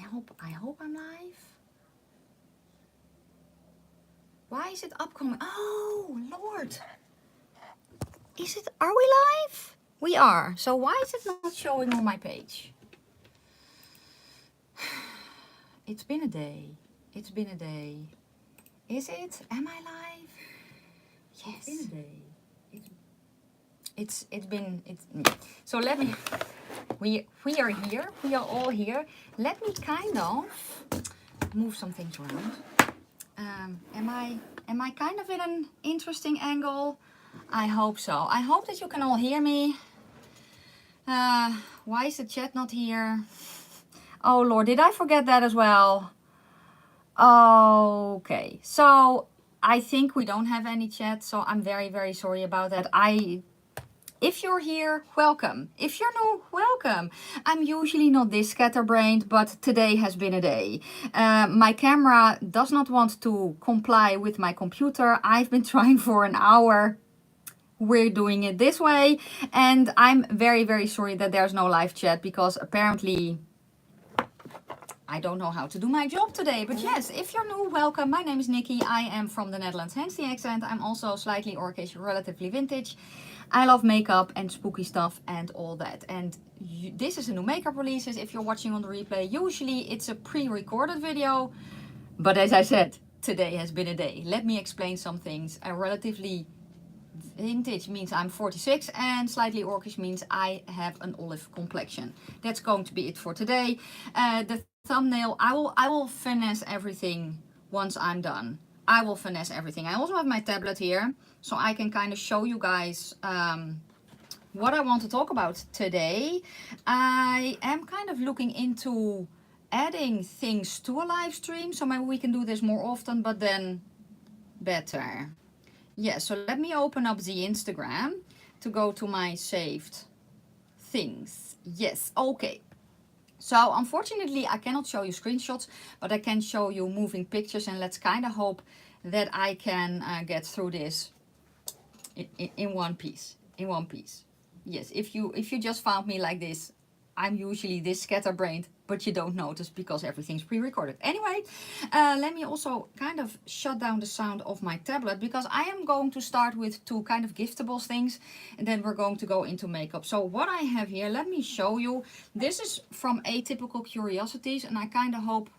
hope I'm live. Why is it upcoming? Oh, Lord. Are we live? We are. So why is it not showing on my page? It's been a day. It's been a day. Is it? Am I live? Yes. It's been a day. So let me, we are here. We are all here. Let me kind of move some things around. Am I kind of in an interesting angle? I hope so. I hope that you can all hear me. Why is the chat not here? Oh Lord, did I forget that as well? Okay, so I think we don't have any chat, so I'm very, very sorry about that. If you're here, welcome. If you're new, welcome. I'm usually not this scatterbrained, but today has been a day. My camera does not want to comply with my computer. I've been trying for an hour. We're doing it this way. And I'm very, very sorry that there's no live chat because apparently I don't know how to do my job today. But yes, if you're new, welcome. My name is Nikki. I am from the Netherlands, hence the accent. I'm also slightly orcish, relatively vintage. I love makeup and spooky stuff and all that. And this is a new makeup release. If you're watching on the replay, usually it's a pre-recorded video. But as I said, today has been a day. Let me explain some things. A relatively vintage means I'm 46 and slightly orcish means I have an olive complexion. That's going to be it for today. The thumbnail, I will finesse everything once I'm done. I will finesse everything. I also have my tablet here, so I can kind of show you guys what I want to talk about today. I am kind of looking into adding things to a live stream, so maybe we can do this more often, but then better. Yeah, so let me open up the Instagram to go to my saved things. Yes, okay. So unfortunately I cannot show you screenshots, but I can show you moving pictures, and let's kind of hope that I can get through this in one piece. Yes, if you just found me like this, I'm usually this scatterbrained, but you don't notice because everything's pre-recorded. Anyway, let me also kind of shut down the sound of my tablet because I am going to start with two kind of giftables things, and then we're going to go into makeup. So what I have here, let me show you. This is from Atypical Curiosities, and I kind of hope,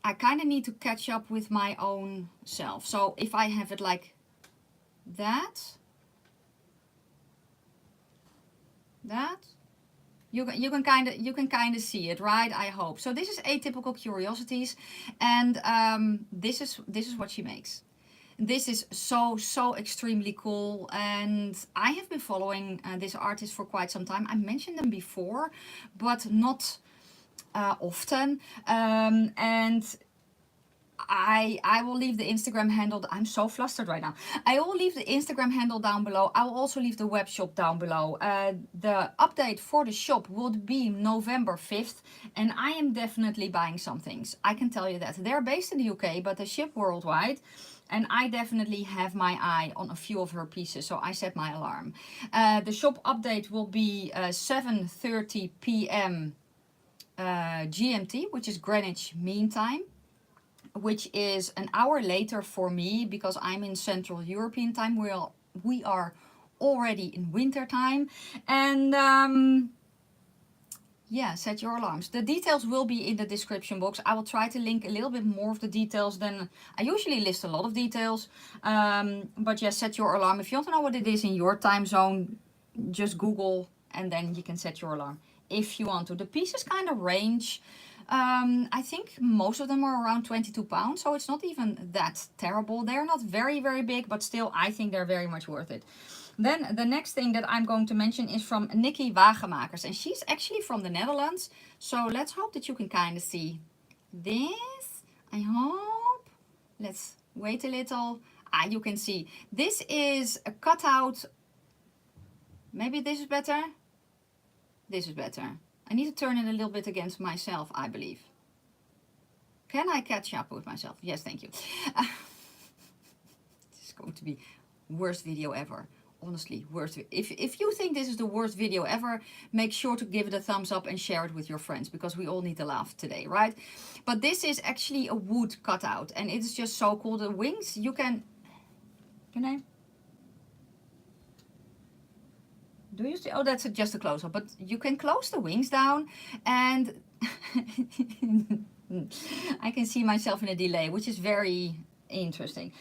I kind of need to catch up with my own self. So if I have it like that, you can kind of see it, right? I hope. So this is Atypical Curiosities, and this is what she makes. This is so extremely cool, and I have been following this artist for quite some time. I mentioned them before, but not often, and I will leave the Instagram handle. I'm so flustered right now. I will leave the Instagram handle down below. I will also leave the web shop down below. The update for the shop will be November 5th, and I am definitely buying some things. I can tell you that. They're based in the UK, but they ship worldwide. And I definitely have my eye on a few of her pieces, so I set my alarm. The shop update will be 7:30 p.m. GMT, which is Greenwich Mean Time, which is an hour later for me because I'm in Central European time. We are already in winter time. And yeah, set your alarms. The details will be in the description box. I will try to link a little bit more of the details than I usually list. A lot of details, but yeah, set your alarm. If you want to know what it is in your time zone, just Google and then you can set your alarm if you want to. The pieces kind of range. I think most of them are around 22 pounds, so it's not even that terrible. They're not very, very big, but still, I think they're very much worth it. Then the next thing that I'm going to mention is from Nikki Waegemaekers, and she's actually from the Netherlands. So let's hope that you can kind of see this. I hope. Let's wait a little. You can see. This is a cutout. Maybe this is better. This is better. I need to turn it a little bit against myself, I believe. Can I catch up with myself? Yes, thank you. This is going to be worst video ever. honestly worth it. If you think this is the worst video ever, make sure to give it a thumbs up and share it with your friends, because we all need to laugh today, right? But this is actually a wood cutout, and it is just so cool. The wings, you can I do you see? Oh, that's just a close-up, but you can close the wings down, and I can see myself in a delay, which is very interesting.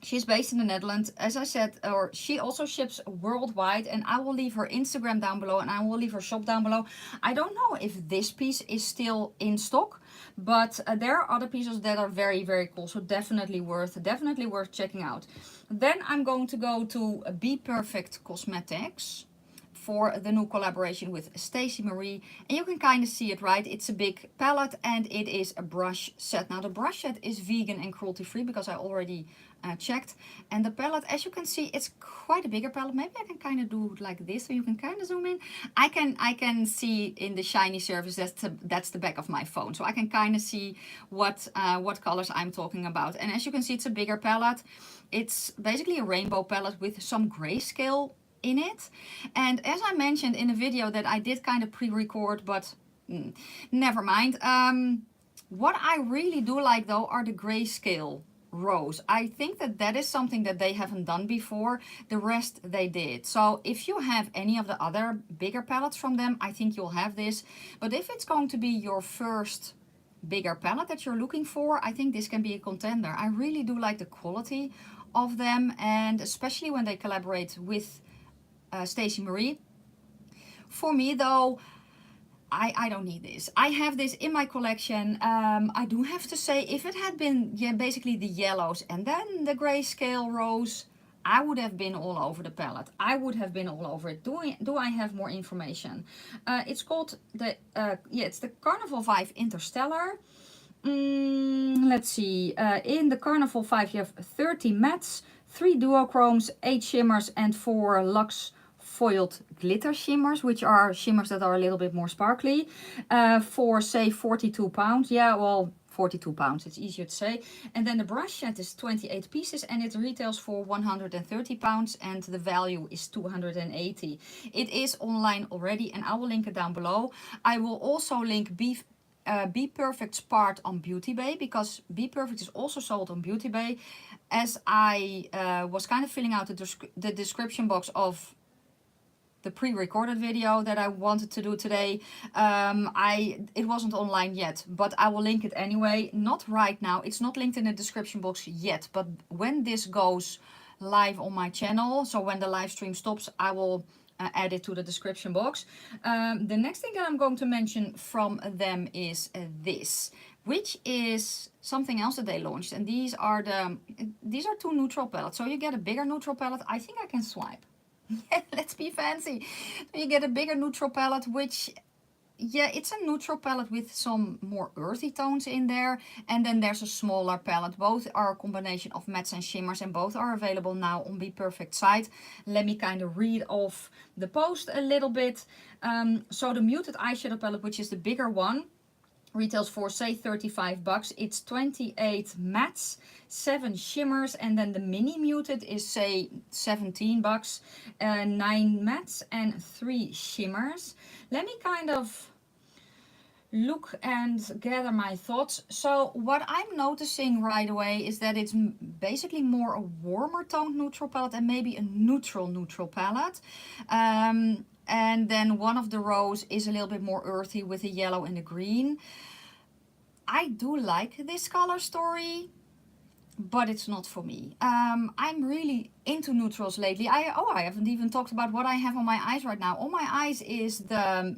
She's based in the Netherlands, as I said, or she also ships worldwide, and I will leave her Instagram down below, and I will leave her shop down below. I don't know if this piece is still in stock, but there are other pieces that are very, very cool, so definitely worth checking out. Then I'm going to go to Bperfect Cosmetics for the new collaboration with Stacey Marie, and you can kind of see it, right? It's a big palette, and it is a brush set. Now the brush set is vegan and cruelty free, because I already checked, and the palette, as you can see, it's quite a bigger palette. Maybe I can kind of do it like this so you can kind of zoom in. I can see in the shiny surface, that's the back of my phone, so I can kind of see what colors I'm talking about. And as you can see, it's a bigger palette. It's basically a rainbow palette with some grayscale in it. And as I mentioned in a video that I did kind of pre-record, but never mind. What I really do like though are the grayscale rows. I think that is something that they haven't done before. The rest they did. So if you have any of the other bigger palettes from them, I think you'll have this. But if it's going to be your first bigger palette that you're looking for, I think this can be a contender. I really do like the quality of them, and especially when they collaborate with Stacey Marie. For me though, I don't need this. I have this in my collection. I do have to say, if it had been basically the yellows and then the grayscale rows, I would have been all over the palette. I would have been all over it. Do I have more information? It's called the it's the Carnival 5 Interstellar. Let's see. In the Carnival 5 you have 30 mattes, 3 duochromes, 8 shimmers, and 4 luxe foiled glitter shimmers, which are shimmers that are a little bit more sparkly, for say £42. Yeah, well, £42, it's easier to say. And then the brush set is 28 pieces, and it retails for £130, and the value is £280. It is online already, and I will link it down below. I will also link Bperfect's part on Beauty Bay, because Bperfect is also sold on Beauty Bay. As I was kind of filling out the description box of the pre-recorded video that I wanted to do today, it wasn't online yet, but I will link it anyway. Not right now, it's not linked in the description box yet, but when this goes live on my channel, so when the live stream stops, I will add it to the description box. The next thing that I'm going to mention from them is this, which is something else that they launched, and these are 2 neutral palettes. So you get a bigger neutral palette. I think I can swipe. Yeah, let's be fancy. You get a bigger neutral palette, which, yeah, it's a neutral palette with some more earthy tones in there. And then there's a smaller palette. Both are a combination of mattes and shimmers, and both are available now on Bperfect site. Let me kind of read off the post a little bit. So the muted eyeshadow palette, which is the bigger one, retails for say $35. It's 28 mattes, 7 shimmers, and then the mini muted is say $17, 9 mattes and 3 shimmers. Let me kind of look and gather my thoughts. So what I'm noticing right away is that it's basically more a warmer toned neutral palette, and maybe a neutral palette. And then one of the rows is a little bit more earthy with the yellow and the green. I do like this color story, but it's not for me. I'm really into neutrals lately. I haven't even talked about what I have on my eyes right now. On my eyes is the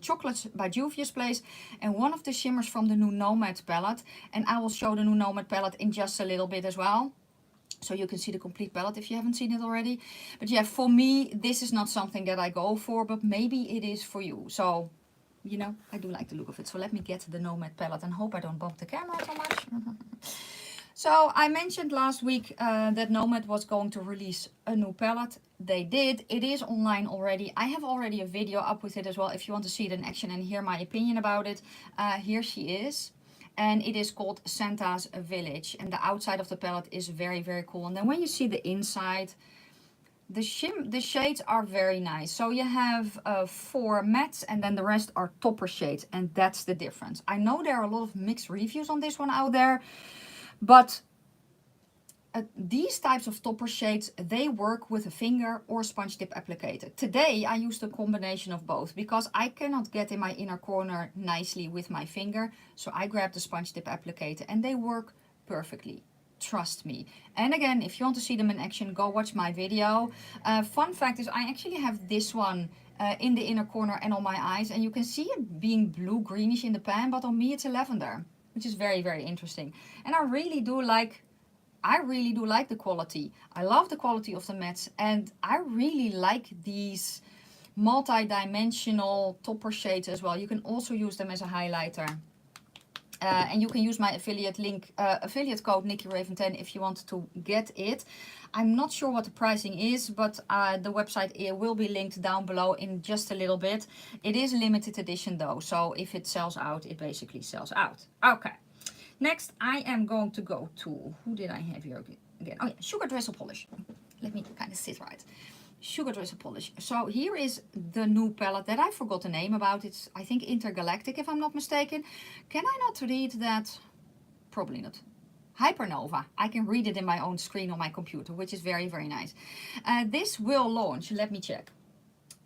Chocolates by Juvia's Place, and one of the shimmers from the new Nomad palette. And I will show the new Nomad palette in just a little bit as well, so you can see the complete palette if you haven't seen it already. But yeah, for me, this is not something that I go for, but maybe it is for you. So, you know, I do like the look of it. So let me get the Nomad palette and hope I don't bump the camera so much. So I mentioned last week that Nomad was going to release a new palette. They did. It is online already. I have already a video up with it as well if you want to see it in action and hear my opinion about it. Here she is. And it is called Santa's Village. And the outside of the palette is very, very cool. And then when you see the inside, The shades are very nice. So you have 4 mattes and then the rest are topper shades, and that's the difference. I know there are a lot of mixed reviews on this one out there, but these types of topper shades, they work with a finger or sponge tip applicator. Today I used a combination of both because I cannot get in my inner corner nicely with my finger, so I grabbed the sponge tip applicator and they work perfectly. Trust me. And again, if you want to see them in action, go watch my video. Fun fact is I actually have this one in the inner corner and on my eyes, and you can see it being blue greenish in the pan, but on me it's a lavender, which is very, very interesting. And I really do like the quality. I love the quality of the mattes, and I really like these multi-dimensional topper shades as well. You can also use them as a highlighter. And you can use my affiliate link, affiliate code NikkiRaven10 if you want to get it. I'm not sure what the pricing is, but the website will be linked down below in just a little bit. It is a limited edition though, so if it sells out, it basically sells out. Okay. Next, I am going to go to, who did I have here again? Oh yeah, Sugardrizzle polish. Let me kind of sit right. Sugardrizzle polish. So here is the new palette that I forgot the name about. It's, I think, Intergalactic, if I'm not mistaken. Can I not read that? Probably not. Hypernova. I can read it in my own screen on my computer, which is very, very nice. This will launch, let me check,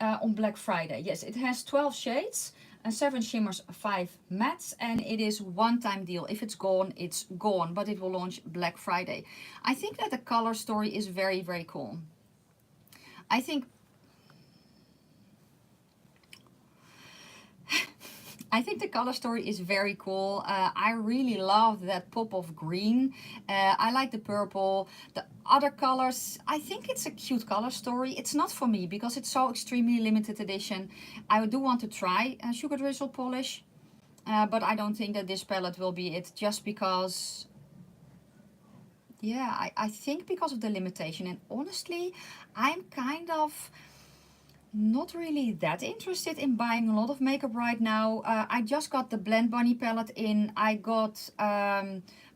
on Black Friday. Yes, it has 12 shades. 7 shimmers, 5 mattes, and it is one-time deal. If it's gone, it's gone, but it will launch Black Friday. I think that the color story is very, very cool. I think the color story is very cool. I really love that pop of green. I like the purple. The other colors, I think it's a cute color story. It's not for me because it's so extremely limited edition. I do want to try Sugardrizzle polish, but I don't think that this palette will be it, just because, yeah, I think because of the limitation. And honestly, I'm kind of not really that interested in buying a lot of makeup right now. I just got the Blend Bunny palette in. I got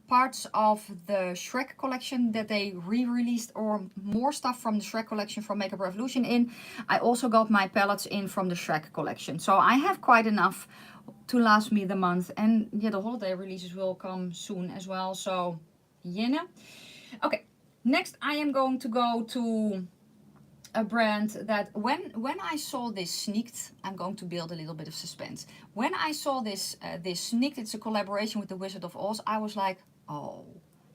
parts of the Shrek collection that they re-released, or more stuff from the Shrek collection from Makeup Revolution in. I also got my palettes in from the Shrek collection. So I have quite enough to last me the month. And yeah, the holiday releases will come soon as well. So, you know. Okay, next I am going to go to a brand that when I saw this sneaked, I'm going to build a little bit of suspense. When I saw this sneaked, it's a collaboration with the Wizard of Oz, I was like, oh,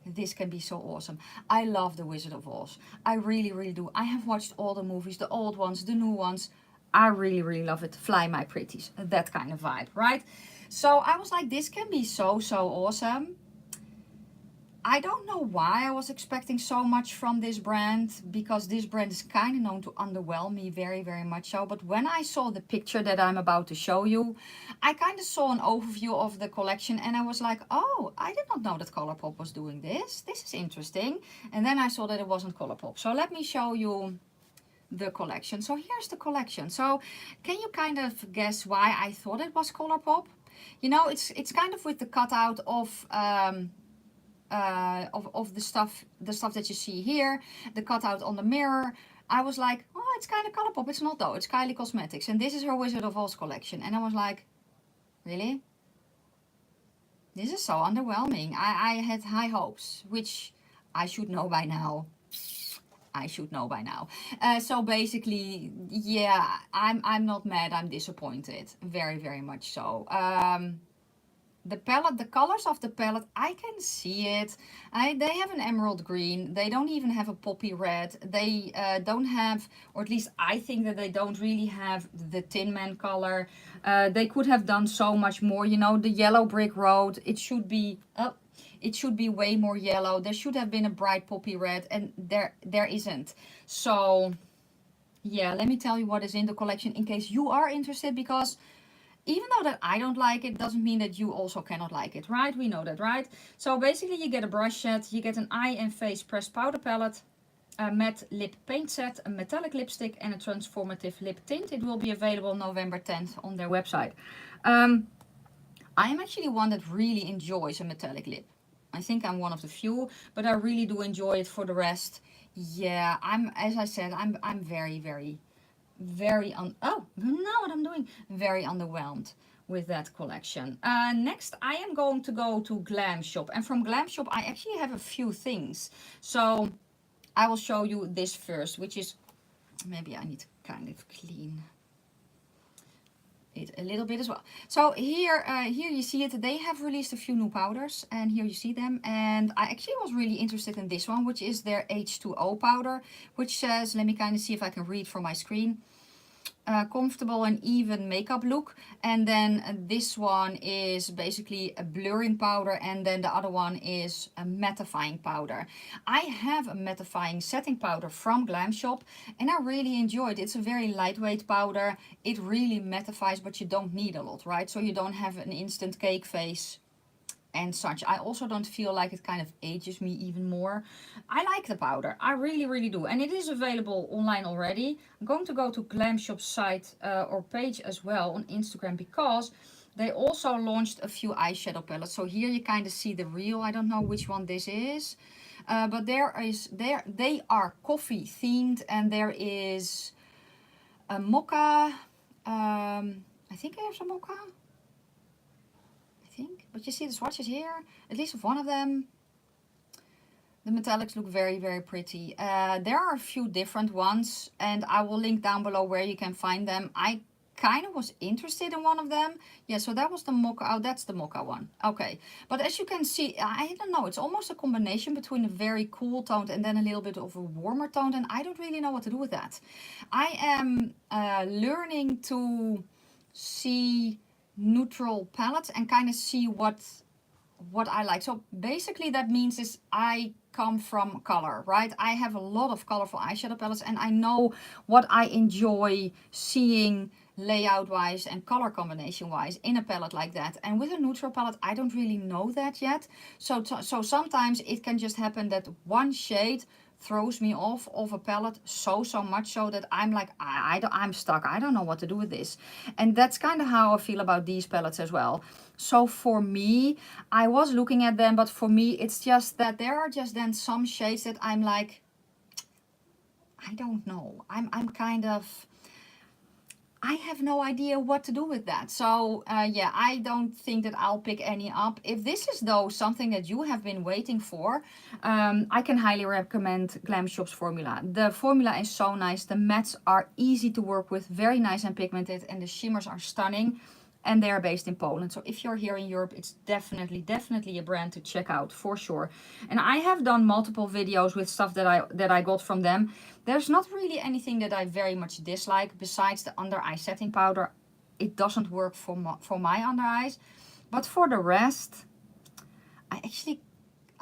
this can be so awesome. I love the Wizard of Oz. I really, really do. I have watched all the movies, the old ones, the new ones. I really, really love it. Fly my pretties, that kind of vibe, right? So I was like, this can be so, so awesome. I don't know why I was expecting so much from this brand, because this brand is kind of known to underwhelm me very, very much so. But when I saw the picture that I'm about to show you, I kind of saw an overview of the collection and I was like, oh, I did not know that Colourpop was doing this. This is interesting. And then I saw that it wasn't Colourpop. So let me show you the collection. So here's the collection. So can you kind of guess why I thought it was Colourpop? You know, it's kind of with the cutout of the stuff that you see here, the cutout on the mirror. I was like, oh, it's kind of Colourpop. It's not though, it's Kylie Cosmetics, and this is her Wizard of Oz collection. And I was like, really? This is so underwhelming. I had high hopes, which I should know by now. So basically, yeah, I'm not mad, I'm disappointed. Very, very much so. The palette, the colors of the palette, I can see it. They have an emerald green. They don't even have a poppy red. They don't have, or at least I think that they don't really have the Tin Man color. They could have done so much more. You know, the yellow brick road, it should be way more yellow. There should have been a bright poppy red, and there isn't. So yeah, let me tell you what is in the collection in case you are interested, because even though that I don't like it, doesn't mean that you also cannot like it, right? We know that, right? So basically you get a brush set, you get an eye and face pressed powder palette, a matte lip paint set, a metallic lipstick, and a transformative lip tint. It will be available November 10th on their website. I am actually one that really enjoys a metallic lip. I think I'm one of the few, but I really do enjoy it. For the rest, yeah, as I said, I'm very, very, very oh, you know what I'm doing? Very underwhelmed with that collection. Next, I am going to go to Glam Shop, and from Glam Shop, I actually have a few things. So I will show you this first, which is, maybe I need to kind of clean it a little bit as well. So here you see it. They have released a few new powders, and here you see them. And I actually was really interested in this one, which is their H2O powder, which says, let me kind of see if I can read from my screen. Comfortable and even makeup look. And then this one is basically a blurring powder, and then the other one is a mattifying powder. I have a mattifying setting powder from Glam Shop, and I really enjoyed it. It's a very lightweight powder. It really mattifies, but you don't need a lot, right? So you don't have an instant cake face and such. I also don't feel like it kind of ages me even more. I like the powder. I really, really do. And it is available online already. I'm going to go to Glam Shop's site or page as well on Instagram, because they also launched a few eyeshadow palettes. So here you kind of see the real. I don't know which one this is. But they are coffee themed, and there is a mocha. I think I have some mocha. But you see the swatches here, at least of one of them. The metallics look very, very pretty. There are a few different ones, and I will link down below where you can find them. I kind of was interested in one of them. Yeah, so that was the mocha. Oh, that's the mocha one. Okay. But as you can see, I don't know, it's almost a combination between a very cool tone and then a little bit of a warmer tone, and I don't really know what to do with that. I am learning to see neutral palettes and kind of see what I like. So basically that means is I come from color, right? I have a lot of colorful eyeshadow palettes, and I know what I enjoy seeing layout wise and color combination wise in a palette like that. And with a neutral palette, I don't really know that yet. So sometimes it can just happen that one shade throws me off of a palette so much so that I'm like, I'm stuck. I don't know what to do with this. And that's kind of how I feel about these palettes as well. So for me, I was looking at them, but for me, it's just that there are just then some shades that I'm like, I don't know. I'm kind of, I have no idea what to do with that. So yeah, I don't think that I'll pick any up. If this is though something that you have been waiting for, I can highly recommend Glam Shop's formula. The formula is so nice. The mattes are easy to work with, very nice and pigmented, and the shimmers are stunning. And they are based in Poland. So if you're here in Europe, it's definitely a brand to check out for sure. And I have done multiple videos with stuff that I got from them. There's not really anything that I very much dislike besides the under eye setting powder. It doesn't work for my under eyes. But for the rest, I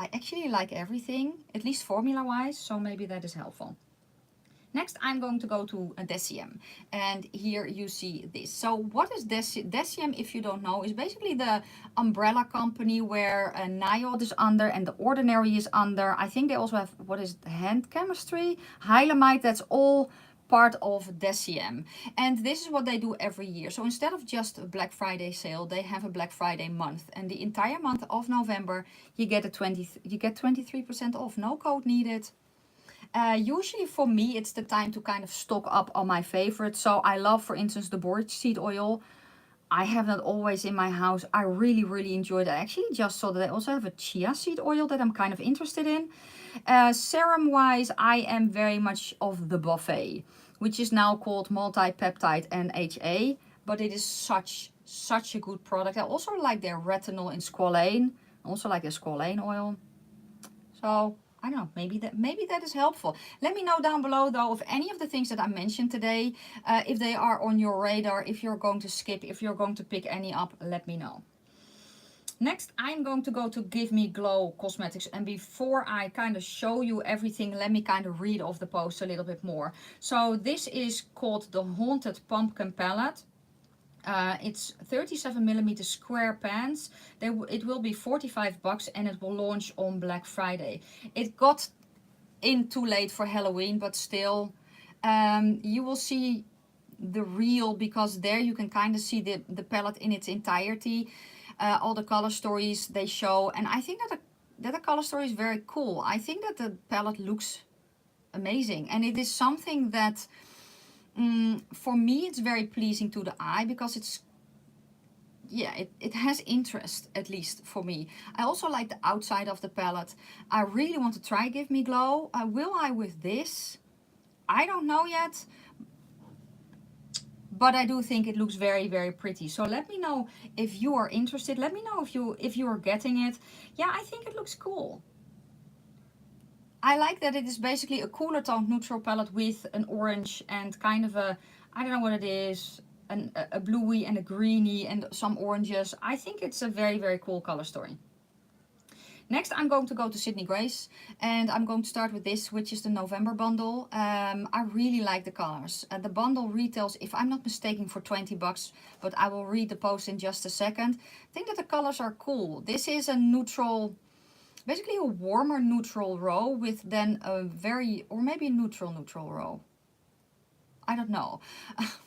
actually like everything, at least formula wise. So maybe that is helpful. Next, I'm going to go to Deciem, and here you see this. So what is Deciem, if you don't know, is basically the umbrella company where Nyod is under and The Ordinary is under. I think they also have, what is it, Hand Chemistry, Hylamite, that's all part of Deciem. And this is what they do every year. So instead of just a Black Friday sale, they have a Black Friday month. And the entire month of November, you get 23% off, no code needed. Usually for me, it's the time to kind of stock up on my favorites. So I love, for instance, the borage seed oil. I have that always in my house. I really enjoy that. I actually just saw that they also have a chia seed oil that I'm kind of interested in. Serum wise, I am very much of the buffet, which is now called multi-peptide NHA. But it is such a good product. I also like their retinol in squalane. I also like their squalane oil. So I don't know, maybe that is helpful. Let me know down below though of any of the things that I mentioned today, if they are on your radar, if you're going to skip, if you're going to pick any up, let me know. Next, I'm going to go to Give Me Glow Cosmetics, and before I kind of show you everything, let me kind of read off the post a little bit more. So this is called the Haunted Pumpkin Palette. It's 37mm square pans. It will be $45 and it will launch on Black Friday. It got in too late for Halloween, but still you will see the reel, because there you can kind of see the palette in its entirety. All the color stories they show, and I think that the color story is very cool. I think that the palette looks amazing, and it is something that for me it's very pleasing to the eye, because it's, yeah, it has interest, at least for me. I also like the outside of the palette. I really want to try Give Me Glow. Will I with this? I don't know yet, but I do think it looks very, very pretty. So let me know if you are interested. Let me know if you are getting it. Yeah, I think it looks cool. I like that it is basically a cooler toned neutral palette with an orange and kind of a, I don't know what it is, a bluey and a greeny and some oranges. I think it's a very, very cool color story. Next, I'm going to go to Sydney Grace, and I'm going to start with this, which is the November bundle. I really like the colors. The bundle retails, if I'm not mistaken, for 20 bucks, but I will read the post in just a second. I think that the colors are cool. This is a neutral, basically a warmer neutral row with then a very, or maybe a neutral row. I don't know.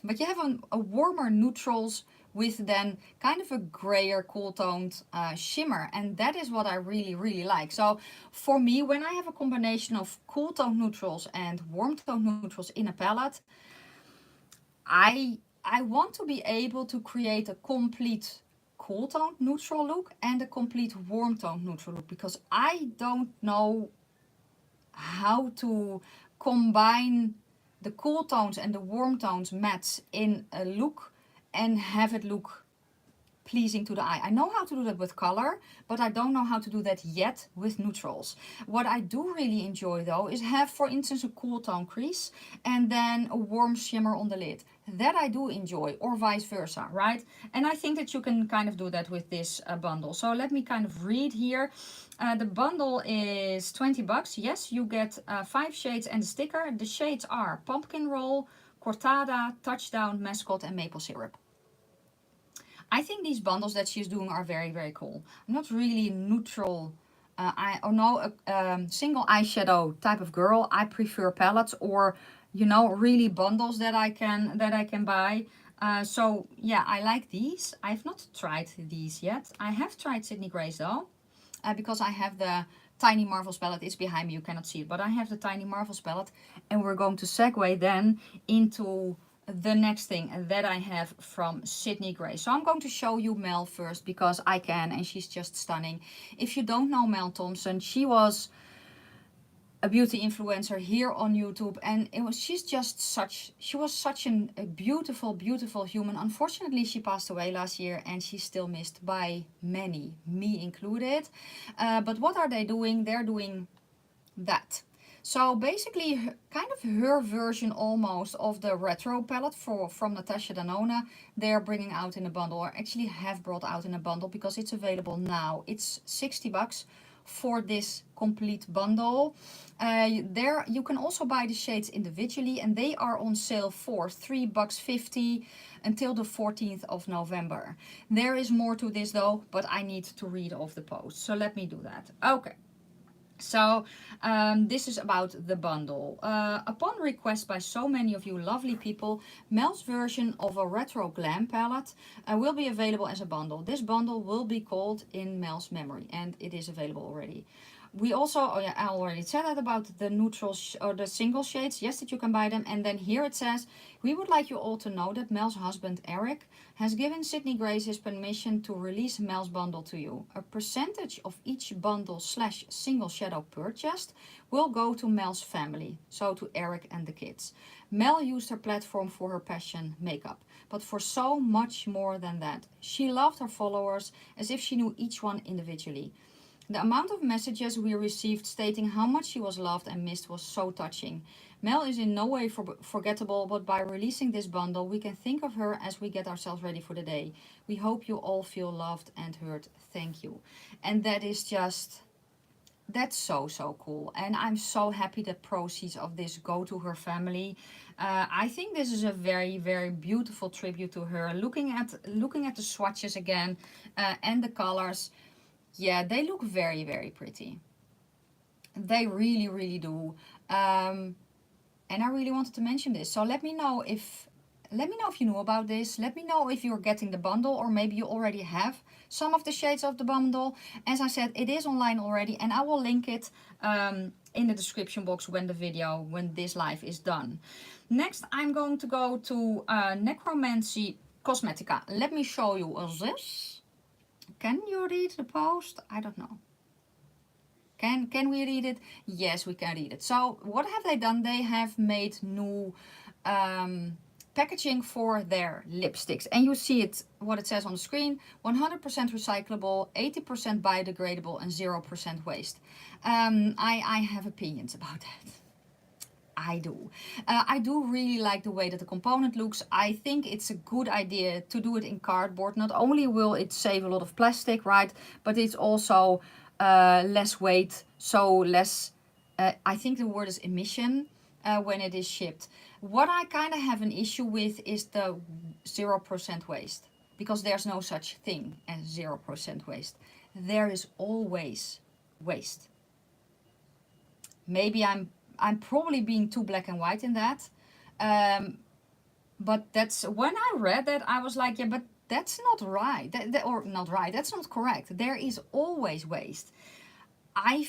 But you have a warmer neutrals with then kind of a grayer cool toned shimmer, and that is what I really, really like. So for me, when I have a combination of cool toned neutrals and warm toned neutrals in a palette, I want to be able to create a complete cool toned neutral look and a complete warm toned neutral look, because I don't know how to combine the cool tones and the warm tones match in a look and have it look pleasing to the eye. I know how to do that with color, but I don't know how to do that yet with neutrals. What I do really enjoy though is have, for instance, a cool tone crease and then a warm shimmer on the lid. That I do enjoy, or vice versa, right? And I think that you can kind of do that with this bundle. So let me kind of read here. The bundle is 20 bucks. Yes, you get 5 shades and a sticker. The shades are Pumpkin Roll, Cortada, Touchdown, Mascot, and Maple Syrup. I think these bundles that she's doing are very, very cool. I'm not really neutral, single eyeshadow type of girl. I prefer palettes or, you know, really bundles that I can buy. So yeah, I like these. I've not tried these yet. I have tried Sydney Grace though, because I have the Tiny Marvels palette. It's behind me, you cannot see it, but I have the Tiny Marvels palette, and we're going to segue then into the next thing that I have from Sydney Grace. So I'm going to show you Mel first because I can, and she's just stunning. If you don't know Mel Thompson, she was a beauty influencer here on YouTube, and she was such a beautiful, beautiful human. Unfortunately, she passed away last year, and she's still missed by many, me included. But what are they doing? They're doing that. So basically, kind of her version almost of the retro palette from Natasha Denona, they're bringing out in a bundle, or actually have brought out in a bundle, because it's available now. It's 60 bucks for this complete bundle. There you can also buy the shades individually, and they are on sale for $3.50 until the 14th of November. There is more to this though, but I need to read off the post, so let me do that. Okay. So this is about the bundle. Upon request by so many of you lovely people, Mel's version of a retro glam palette will be available as a bundle. This bundle will be called In Mel's Memory, and it is available already. We also, I already said that about the neutral or the single shades. Yes, that you can buy them. And then here it says, we would like you all to know that Mel's husband Eric has given Sydney Grace his permission to release Mel's bundle to you. A percentage of each bundle / single shadow purchased will go to Mel's family, so to Eric and the kids. Mel used her platform for her passion, makeup, but for so much more than that. She loved her followers as if she knew each one individually. The amount of messages we received stating how much she was loved and missed was so touching. Mel is in no way forgettable, but by releasing this bundle, we can think of her as we get ourselves ready for the day. We hope you all feel loved and heard. Thank you. And that is just, that's so, so cool. And I'm so happy that proceeds of this go to her family. I think this is a very, very beautiful tribute to her. Looking at the swatches again and the colors. Yeah, they look very, very pretty. They really, really do. And I really wanted to mention this. So let me know if let me know if you knew about this. Let me know if you're getting the bundle, or maybe you already have some of the shades of the bundle. As I said, it is online already, and I will link it in the description box when this live is done. Next, I'm going to go to Necromancy Cosmetica. Let me show you this. Can you read the post? I don't know. Can we read it? Yes, we can read it. So what have they done? They have made new packaging for their lipsticks, and you see it, what it says on the screen: 100% recyclable, 80% biodegradable, and 0% waste. I have opinions about that. I do. I do really like the way that the component looks. I think it's a good idea to do it in cardboard. Not only will it save a lot of plastic, right, but it's also less weight, so less, I think the word is emission, when it is shipped. What I kind of have an issue with is the 0% waste, because there's no such thing as 0% waste. There is always waste. Maybe I'm probably being too black and white in that, but that's, when I read that, I was like, yeah, but that's not right, or not right, that's not correct. There is always waste. I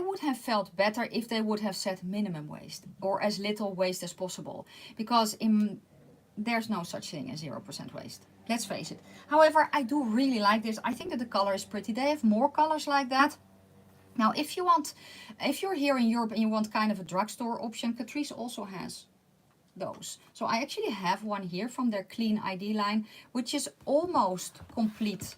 would have felt better if they would have said minimum waste, or as little waste as possible, because there's no such thing as 0% waste. Let's face it. However, I do really like this. I think that the color is pretty. They have more colors like that. Now, if you're here in Europe and you want kind of a drugstore option, Catrice also has those. So I actually have one here from their Clean ID line, which is almost complete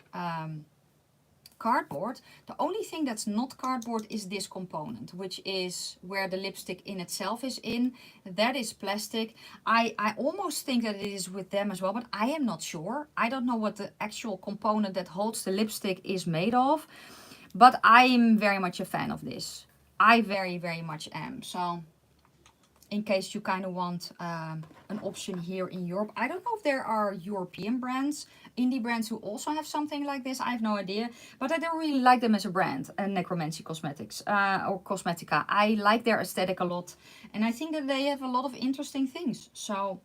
cardboard. The only thing that's not cardboard is this component, which is where the lipstick in itself is in. That is plastic. I almost think that it is with them as well, but I am not sure. I don't know what the actual component that holds the lipstick is made of, but I'm very much a fan of this. I very, very much am. So in case you kind of want an option here in Europe. I don't know if there are European brands, indie brands who also have something like this. I have no idea. But I don't really like them as a brand, Necromancy Cosmetics or Cosmetica. I like their aesthetic a lot. And I think that they have a lot of interesting things. So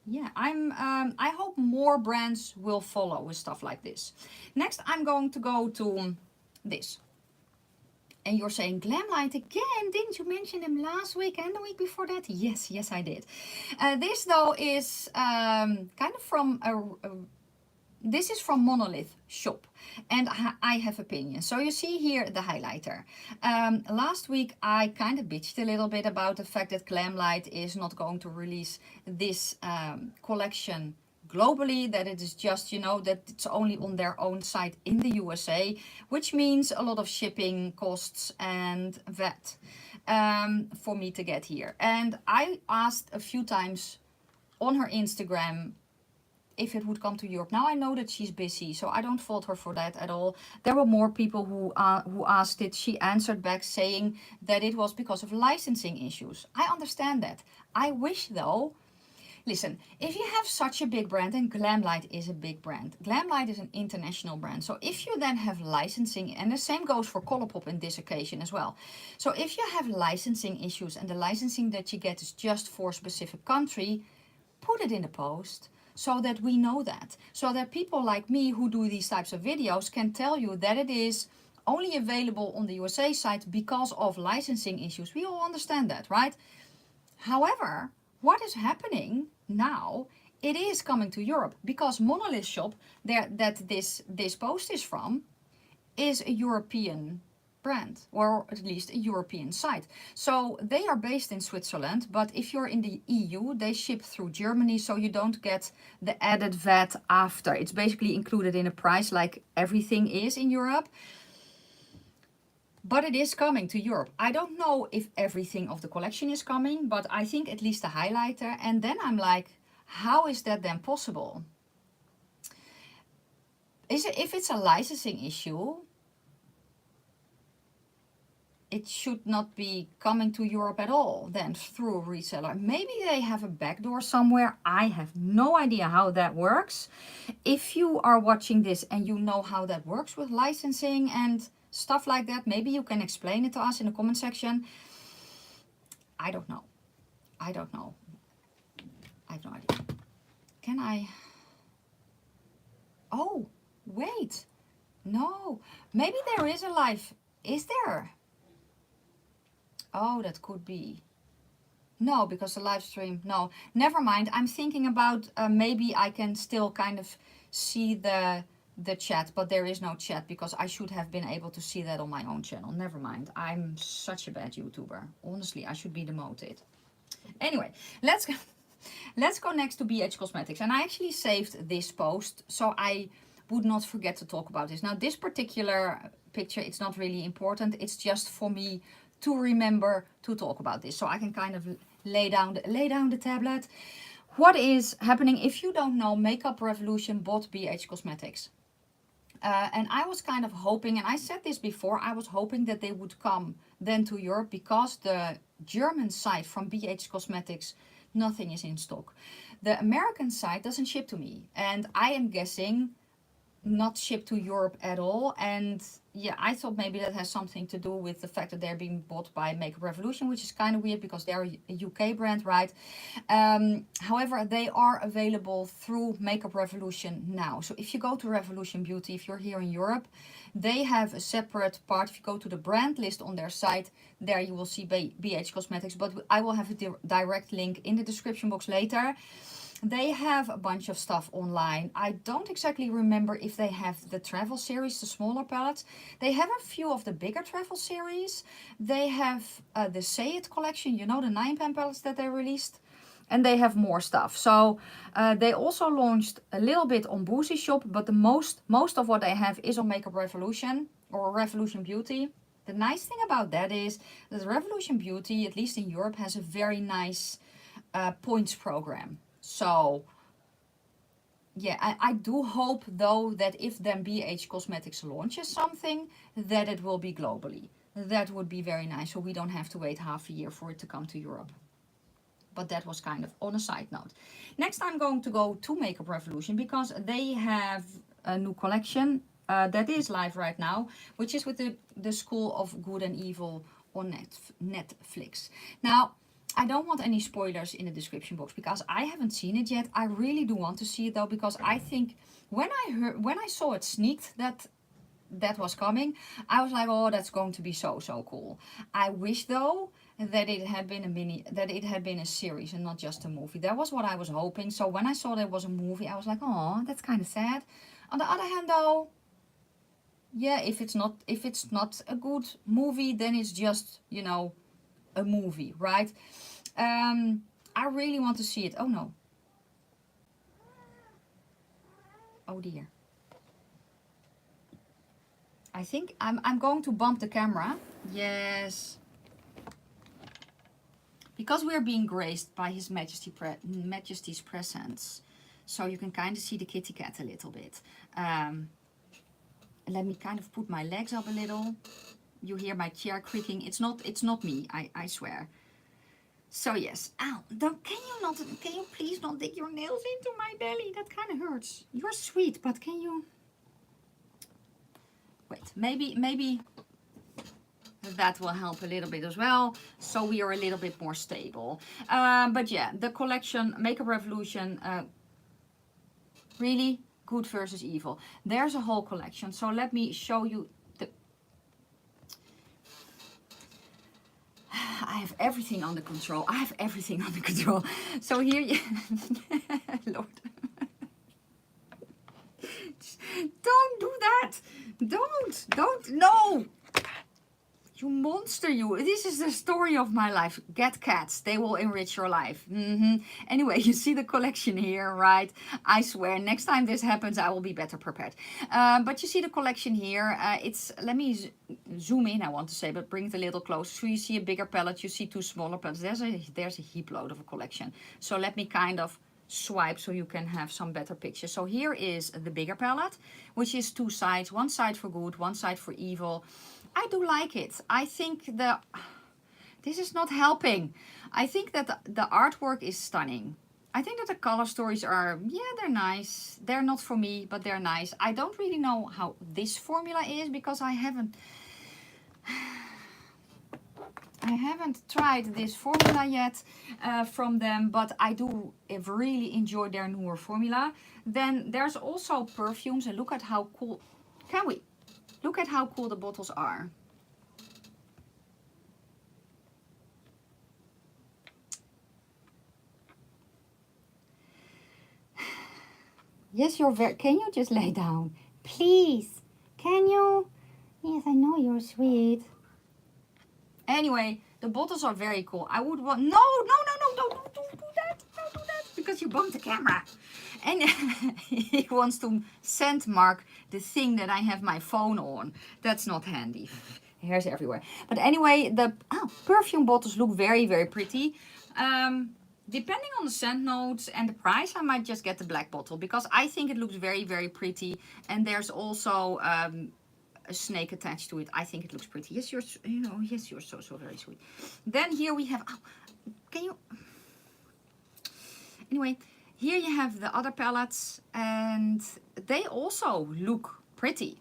yeah, I hope more brands will follow with stuff like this. Next, I'm going to go to this. And you're saying, Glamlite again? Didn't you mention them last week and the week before that? Yes, yes, I did. This though is kind of from this is from Monolith Shop, and I have opinions. So you see here the highlighter. Last week I kind of bitched a little bit about the fact that Glamlite is not going to release this collection globally, that it is just, you know, that it's only on their own site in the USA, which means a lot of shipping costs and VAT for me to get here. And I asked a few times on her Instagram if it would come to Europe. Now I know that she's busy, so I don't fault her for that at all. There were more people who asked it. She answered back saying that it was because of licensing issues. I understand that. I wish though, listen, if you have such a big brand, and Glamlite is a big brand. Glamlite is an international brand. So if you then have licensing, and the same goes for Colourpop in this occasion as well. So if you have licensing issues and the licensing that you get is just for a specific country, put it in the post so that we know that. So that people like me who do these types of videos can tell you that it is only available on the USA site because of licensing issues. We all understand that, right? However, what is happening now, it is coming to Europe because Monolith Shop, that this post is from, is a European brand, or at least a European site. So they are based in Switzerland, but if you're in the EU, they ship through Germany, so you don't get the added VAT after. It's basically included in a price like everything is in Europe. But it is coming to Europe. I don't know if everything of the collection is coming, but I think at least the highlighter. And then I'm like, how is that then possible? If it's a licensing issue, it should not be coming to Europe at all then through a reseller. Maybe they have a backdoor somewhere. I have no idea how that works. If you are watching this and you know how that works with licensing and stuff like that, maybe you can explain it to us in the comment section. I don't know. I don't know. I have no idea. Can I? Oh, wait. No. Maybe there is a live. Is there? Oh, that could be. No, because the live stream. No, never mind. I'm thinking about maybe I can still kind of see the chat, but there is no chat because I should have been able to see that on my own channel. Never mind. I'm such a bad YouTuber. Honestly, I should be demoted. Anyway, let's go. Let's go next to BH Cosmetics. And I actually saved this post so I would not forget to talk about this. Now, this particular picture, it's not really important. It's just for me to remember to talk about this. So I can kind of lay down the tablet. What is happening? If you don't know, Makeup Revolution bought BH Cosmetics. And I was kind of hoping, and I said this before, I was hoping that they would come then to Europe because the German site from BH Cosmetics, nothing is in stock. The American site doesn't ship to me, and I am guessing not shipped to Europe at all. And yeah, I thought maybe that has something to do with the fact that they're being bought by Makeup Revolution, which is kind of weird because they're a UK brand, right? However, they are available through Makeup Revolution now. So if you go to Revolution Beauty, if you're here in Europe, they have a separate part. If you go to the brand list on their site, there you will see BH Cosmetics, but I will have a direct link in the description box later. They have a bunch of stuff online. I don't exactly remember if they have the travel series, the smaller palettes. They have a few of the bigger travel series. They have the Say It collection, you know, the 9-pan palettes that they released. And they have more stuff. So they also launched a little bit on Boozy Shop, but the most of what they have is on Makeup Revolution or Revolution Beauty. The nice thing about that is that Revolution Beauty, at least in Europe, has a very nice points program. So yeah, I do hope though that if then BH Cosmetics launches something, that it will be globally. That would be very nice, so we don't have to wait half a year for it to come to Europe. But that was kind of on a side note. Next, I'm going to go to Makeup Revolution because they have a new collection that is live right now, which is with the School of Good and Evil on Netflix. Now, I don't want any spoilers in the description box because I haven't seen it yet. I really do want to see it though, because I think when I saw it sneaked that was coming, I was like, oh, that's going to be so cool. I wish though that it had been a series and not just a movie. That was what I was hoping. So when I saw there was a movie, I was like, oh, that's kind of sad. On the other hand though, yeah, if it's not a good movie, then it's just, you know, a movie, right? I really want to see it. Oh no. Oh dear. I think I'm going to bump the camera. Yes. Because we're being graced by His Majesty's presence. So you can kind of see the kitty cat a little bit. Let me kind of put my legs up a little. You hear my chair creaking. It's not me, I swear. So yes. Ow, can you please not dig your nails into my belly? That kind of hurts. You're sweet, but can you... Wait, maybe that will help a little bit as well. So we are a little bit more stable. But yeah, the collection, Makeup Revolution, really good versus evil. There's a whole collection. So let me show you. I have everything under control. I have everything under control. So here you... Lord. Don't do that. Don't. No. You monster, you. This is the story of my life. Get cats. They will enrich your life. Anyway, you see the collection here, right? I swear, next time this happens, I will be better prepared. But you see the collection here. Let me zoom in, I want to say, but bring it a little closer. So you see a bigger palette. You see two smaller palettes. There's a heap load of a collection. So let me kind of swipe so you can have some better pictures. So here is the bigger palette, which is two sides. One side for good, one side for evil. I do like it. I think this is not helping. I think that the artwork is stunning. I think that the color stories are, yeah, they're nice. They're not for me, but they're nice. I don't really know how this formula is because I haven't... I haven't tried this formula yet from them, but I do really enjoy their newer formula. Then there's also perfumes, and look at how cool, can we? Look at how cool the bottles are. Yes, you're very, can you just lay down? Please, can you? Yes, I know you're sweet. Anyway, the bottles are very cool. I would want, no, don't do that, don't do that, because you bumped the camera. And he wants to scent mark the thing that I have my phone on. That's not handy. Hairs everywhere. But anyway, the perfume bottles look very, very pretty. Depending on the scent notes and the price, I might just get the black bottle because I think it looks very, very pretty. And there's also a snake attached to it. I think it looks pretty. Yes, you're so very sweet. Then here we have, can you, anyway, here you have the other palettes and they also look pretty.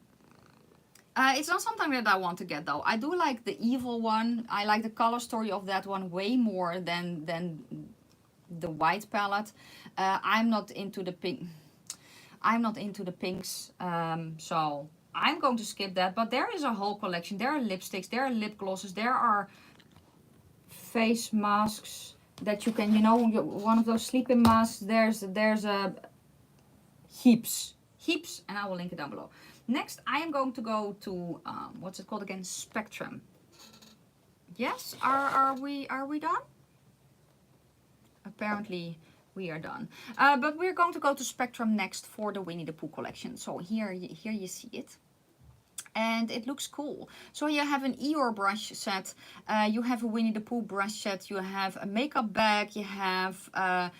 It's not something that I want to get though. I do like the evil one. I like the color story of that one way more than the white palette. I'm not into the pink. I'm not into the pinks, so I'm going to skip that. But there is a whole collection. There are lipsticks, there are lip glosses, there are face masks that you can, you know, one of those sleeping masks. There's a heaps, and I will link it down below. Next, I am going to go to what's it called again? Spectrum. Yes, are we done? Apparently we are done. But we're going to go to Spectrum next for the Winnie the Pooh collection. So here you see it. And it looks cool. So you have an Eeyore brush set. You have a Winnie the Pooh brush set. You have a makeup bag. You have a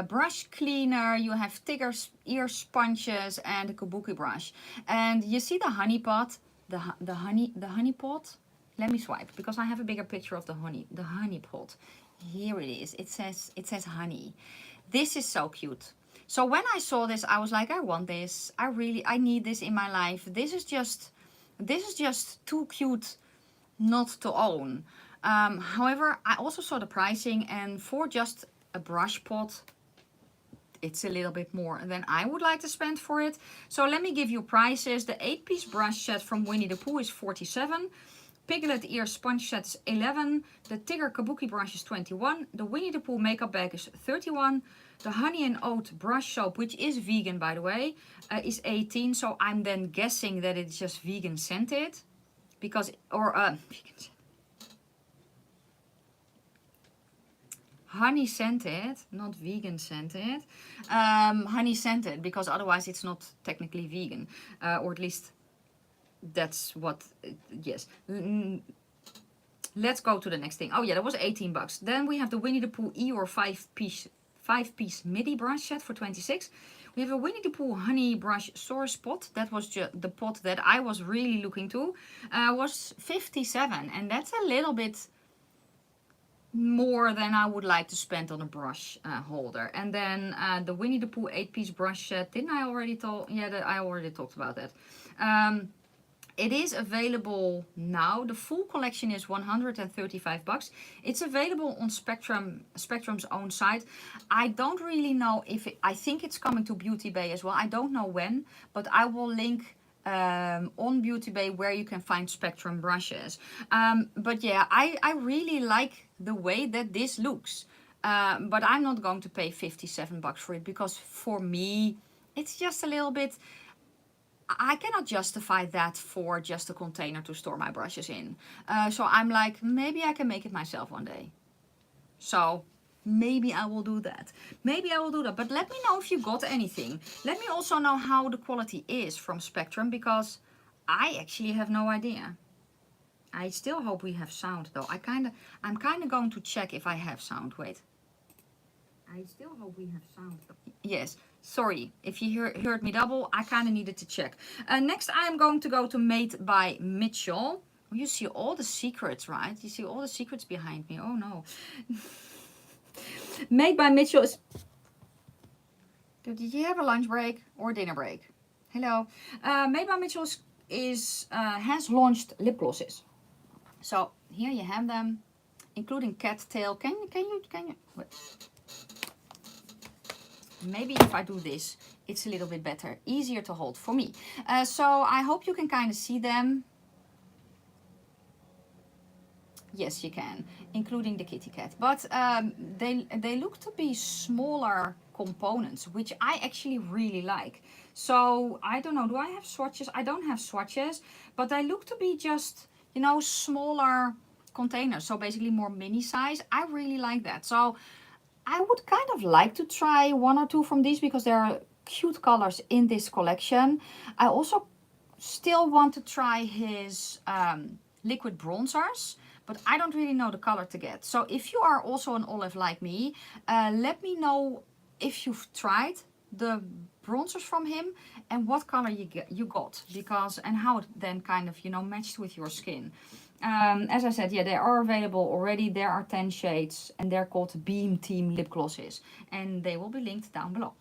brush cleaner. You have Tigger's ear sponges and a kabuki brush. And you see the honey pot, the honey pot. Let me swipe because I have a bigger picture of the honey pot. Here it is. It says honey. This is so cute. So when I saw this, I was like, I want this. I need this in my life. This is just too cute not to own. However, I also saw the pricing, and for just a brush pot, it's a little bit more than I would like to spend for it. So let me give you prices. The 8-piece brush set from Winnie the Pooh is $47. Piglet ear sponge set is $11. The Tigger kabuki brush is $21. The Winnie the Pooh makeup bag is $31. The honey and oat brush soap, which is vegan by the way, is $18. So I'm then guessing that it's just vegan scented, because honey scented, not vegan scented. Honey scented, because otherwise it's not technically vegan, or at least that's what, yes. Let's go to the next thing. Oh yeah, that was 18 bucks. Then we have the Winnie the Pooh Eeyore 5-piece MIDI brush set for 26. We have a Winnie the Pooh honey brush source pot. That was just the pot that I was really looking to. Was 57, and that's a little bit more than I would like to spend on a brush holder. And then the Winnie the Pooh 8-piece brush set. Didn't I already talk? Yeah, I already talked about that. It is available now. The full collection is 135 bucks. It's available on Spectrum's own site. I don't really know if I think it's coming to Beauty Bay as well. I don't know when, but I will link on Beauty Bay where you can find Spectrum brushes. But yeah, I really like the way that this looks. But I'm not going to pay 57 bucks for it, because for me, it's just a little bit, I cannot justify that for just a container to store my brushes in. So I'm like, maybe I can make it myself one day. So maybe I will do that. Maybe I will do that. But let me know if you got anything. Let me also know how the quality is from Spectrum, because I actually have no idea. I still hope we have sound though. I'm kind of going to check if I have sound. Wait. I still hope we have sound. Yes, sorry if you heard me double. I kind of needed to check. Next, I'm going to go to Made by Mitchell. You see all the secrets, right? You see all the secrets behind me. Oh no. Made by Mitchell is... Did you have a lunch break or dinner break? Hello. Made by Mitchell has launched lip glosses. So here you have them. including cattail. Can you, wait. Maybe if I do this, it's a little bit better, easier to hold for me. So I hope you can kind of see them. Yes, you can, including the kitty cat. But they look to be smaller components, which I actually really like. So I don't know, do I have swatches? I don't have swatches, but they look to be just, you know, smaller containers. So basically more mini size. I really like that. So I would kind of like to try one or two from these because there are cute colors in this collection. I also still want to try his liquid bronzers, but I don't really know the color to get. So if you are also an olive like me, let me know if you've tried the bronzers from him and what color you got, because and how it then kind of, you know, matched with your skin. As I said, yeah, they are available already. There are 10 shades and they're called Beam Team lip glosses, and they will be linked down below.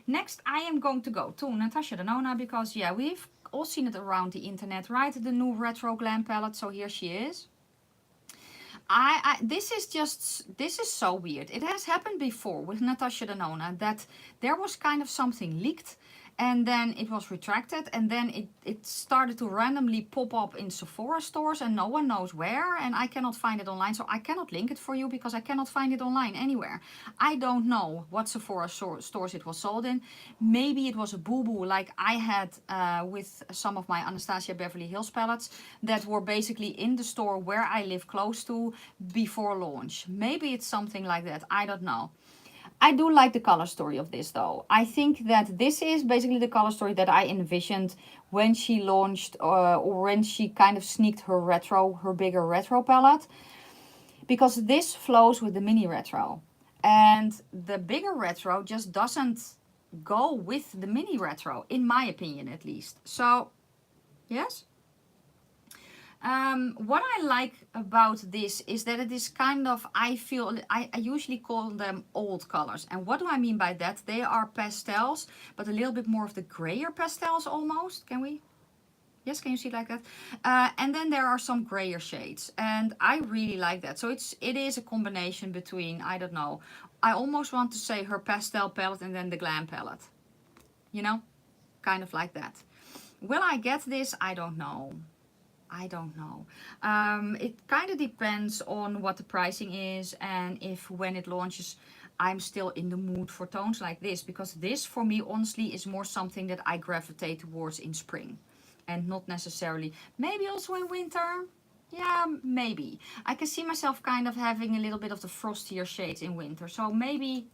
Next, I am going to go to Natasha Denona because, yeah, we've all seen it around the internet, right? The new retro glam palette. So here she is. This is so weird. It has happened before with Natasha Denona that there was kind of something leaked and then it was retracted, and then it started to randomly pop up in Sephora stores and no one knows where, and I cannot find it online, so I cannot link it for you because I cannot find it online anywhere. I don't know what Sephora stores it was sold in. Maybe it was a boo-boo like I had with some of my Anastasia Beverly Hills palettes that were basically in the store where I live close to before launch. Maybe it's something like that, I don't know. I do like the color story of this though. I think that this is basically the color story that I envisioned when she launched or when she kind of sneaked her bigger retro palette. Because this flows with the mini retro. And the bigger retro just doesn't go with the mini retro, in my opinion at least. So, yes? What I like about this is that it is kind of, I usually call them old colors. And what do I mean by that? They are pastels, but a little bit more of the grayer pastels almost. Can we? Yes, can you see it like that? And then there are some grayer shades, and I really like that. So it is a combination between, I don't know, I almost want to say her pastel palette and then the glam palette. You know, kind of like that. Will I get this? I don't know. I don't know. It kind of depends on what the pricing is and if when it launches I'm still in the mood for tones like this, because this for me honestly is more something that I gravitate towards in spring and not necessarily, maybe also in winter. Yeah, maybe. I can see myself kind of having a little bit of the frostier shades in winter. So maybe.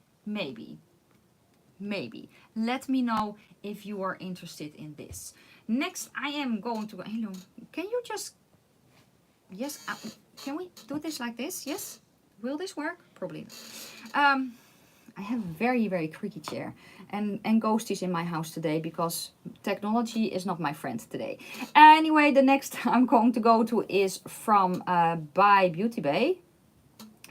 Let me know if you are interested in this. Next, I am going to go. Hello, can you just, yes, can we do this like this? Yes, will this work? Probably. I have a very, very creaky chair and ghosties in my house today because technology is not my friend today. Anyway, the next I'm going to go to is from by Beauty Bay.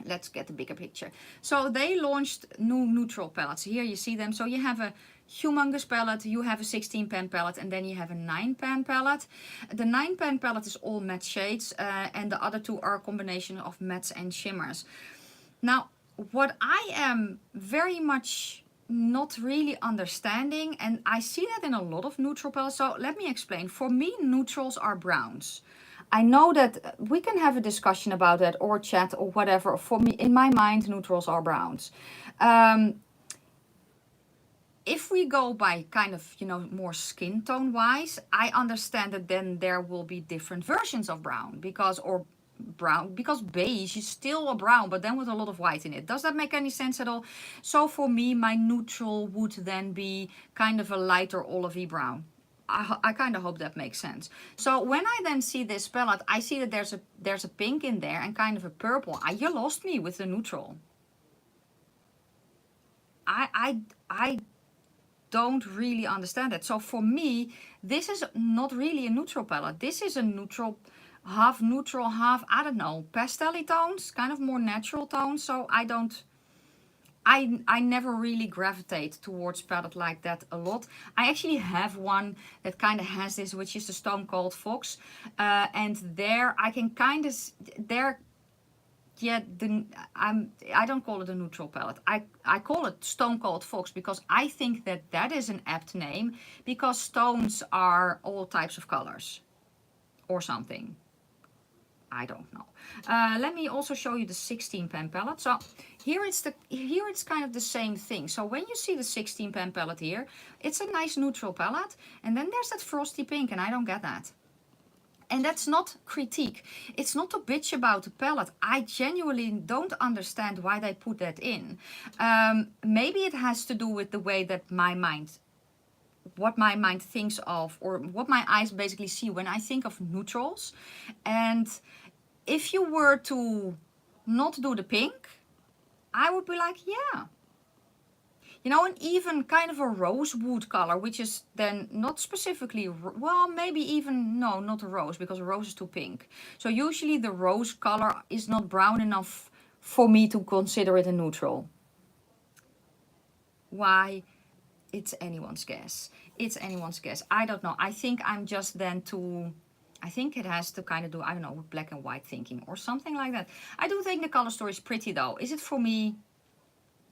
Let's get the bigger picture. So they launched new neutral palettes. Here you see them. So you have a humongous palette, you have a 16 pan palette, and then you have a 9 pan palette. The 9 pan palette is all matte shades, and the other two are a combination of mattes and shimmers. Now, what I am very much not really understanding, and I see that in a lot of neutral palettes, so let me explain. For me, neutrals are browns. I know that we can have a discussion about that or chat or whatever. For me, in my mind, neutrals are browns. If we go by kind of, you know, more skin tone wise, I understand that then there will be different versions of brown because beige is still a brown, but then with a lot of white in it. Does that make any sense at all? So for me, my neutral would then be kind of a lighter olivey brown. I kind of hope that makes sense. So when I then see this palette, I see that there's a pink in there and kind of a purple. You lost me with the neutral. I don't really understand it. So for me, this is not really a neutral palette. This is a neutral, half, I don't know, pastel-y tones, kind of more natural tones. So I never really gravitate towards palette like that a lot. I actually have one that kind of has this, which is the Stone Cold Fox. And there I can kind of, yeah, I don't call it a neutral palette. I call it Stone Cold Fox because I think that that is an apt name because stones are all types of colors or something. I don't know. Let me also show you the 16 pan palette. So here it's kind of the same thing. So when you see the 16 pan palette here, it's a nice neutral palette, and then there's that frosty pink, and I don't get that. And that's not critique. It's not to bitch about the palette. I genuinely don't understand why they put that in. Maybe it has to do with the way that what my mind thinks of, or what my eyes basically see when I think of neutrals. And if you were to not do the pink, I would be like, yeah. You know, and even kind of a rosewood color, which is then not specifically, well, maybe even, no, not a rose, because a rose is too pink. So usually the rose color is not brown enough for me to consider it a neutral. Why? It's anyone's guess. It's anyone's guess. I don't know. I think I'm just then too... I think it has to kind of do, I don't know, with black and white thinking or something like that. I do think the color story is pretty though. Is it for me?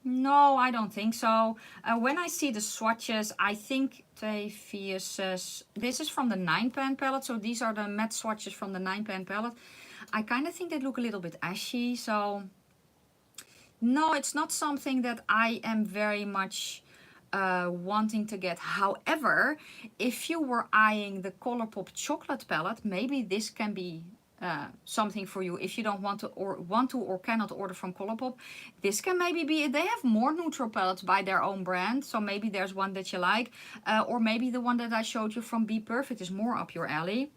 No, I don't think so. When I see the swatches, I think says, this is from the 9 pan palette. So these are the matte swatches from the 9 pan palette. I kind of think they look a little bit ashy. So no, it's not something that I am very much wanting to get. However, if you were eyeing the Colourpop chocolate palette, maybe this can be something for you if you don't want to or cannot order from Colourpop. This can maybe be, they have more neutral palettes by their own brand, so maybe there's one that you like, or maybe the one that I showed you from Bperfect is more up your alley.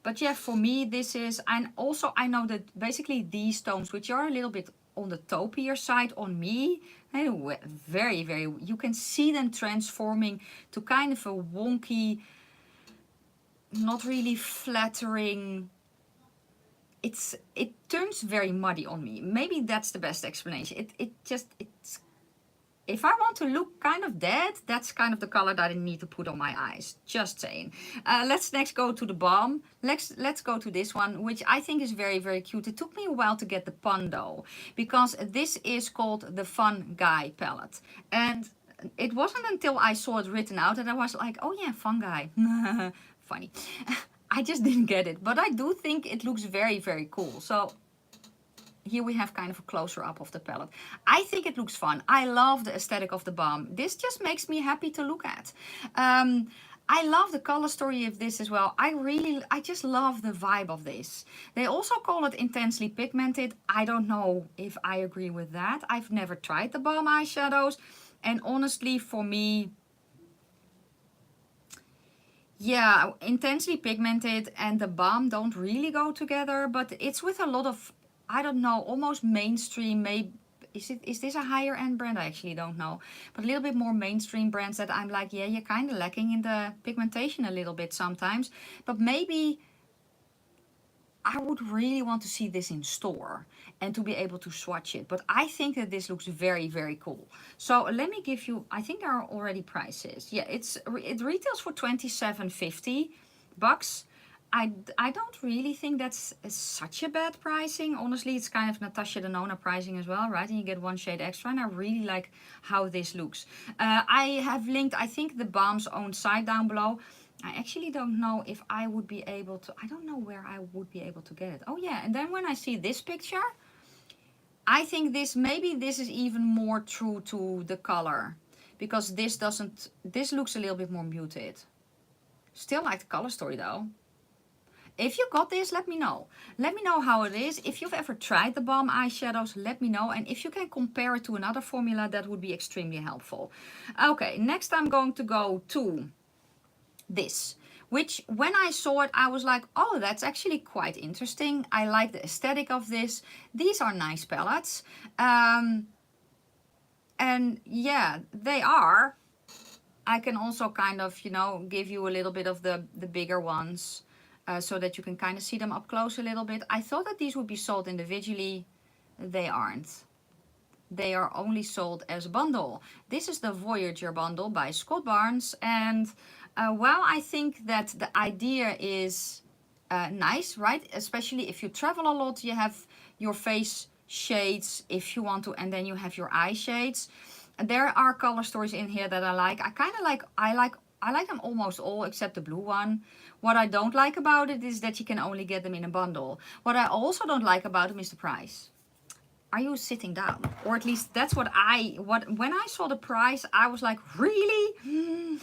But yeah, for me this is, and also I know that basically these tones, which are a little bit on the taupier side on me, very, very, you can see them transforming to kind of a wonky, not really flattering, it turns very muddy on me. Maybe that's the best explanation. It's if I want to look kind of dead, that's kind of the color that I need to put on my eyes. Just saying. Let's next go to the balm. Let's go to this one, which I think is very, very cute. It took me a while to get the pun though, because this is called the Fun Guy palette. And it wasn't until I saw it written out that I was like, oh yeah, Fun Guy. Funny. I just didn't get it, but I do think it looks very, very cool. So here we have kind of a closer up of the palette. I think it looks fun. I love the aesthetic of the balm. This just makes me happy to look at. I love the color story of this as well. I just love the vibe of this. They also call it intensely pigmented. I don't know if I agree with that. I've never tried the balm eyeshadows. And honestly, for me, yeah, intensely pigmented and the balm don't really go together. But it's with a lot of, I don't know, almost mainstream, maybe, is this a higher end brand? I actually don't know. But a little bit more mainstream brands that I'm like, yeah, you're kind of lacking in the pigmentation a little bit sometimes. But maybe I would really want to see this in store and to be able to swatch it. But I think that this looks very, very cool. So let me give you, I think there are already prices. Yeah, it retails for $27.50 bucks. I don't really think that's such a bad pricing. Honestly, it's kind of Natasha Denona pricing as well, right? And you get one shade extra, and I really like how this looks. I have linked, I think, the balm's own site down below. I actually don't know if I would be able to, I don't know where I would be able to get it. Oh yeah, and then when I see this picture, I think maybe this is even more true to the color. Because this looks a little bit more muted. Still like the color story though. If you got this, let me know. Let me know how it is. If you've ever tried the balm eyeshadows, let me know. And if you can compare it to another formula, that would be extremely helpful. Okay, next I'm going to go to this, which when I saw it, I was like, oh, that's actually quite interesting. I like the aesthetic of this. These are nice palettes. And yeah, they are. I can also kind of, you know, give you a little bit of the bigger ones. So that you can kind of see them up close a little bit. I thought that these would be sold individually. They aren't. They are only sold as a bundle. This is the Voyager bundle by Scott Barnes. And while I think that the idea is nice, right? Especially if you travel a lot, you have, your face shades if you want to, and then you have your eye shades. There are color stories in here that I like. I like them almost all except the blue one. What I don't like about it is that you can only get them in a bundle. What I also don't like about them is the price. Are you sitting down? Or at least that's what when I saw the price, I was like, really?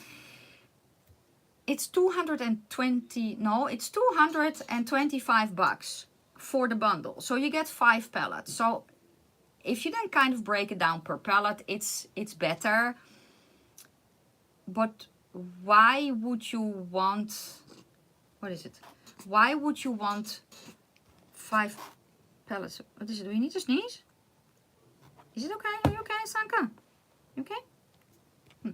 It's 220, no, it's 225 bucks for the bundle. So you get 5 pallets. So if you then kind of break it down per pallet, it's better. But why would you want, what is it? Why would you want 5 pallets? What is it? Do you need to sneeze? Is it okay? Are you okay, Sanka? You okay?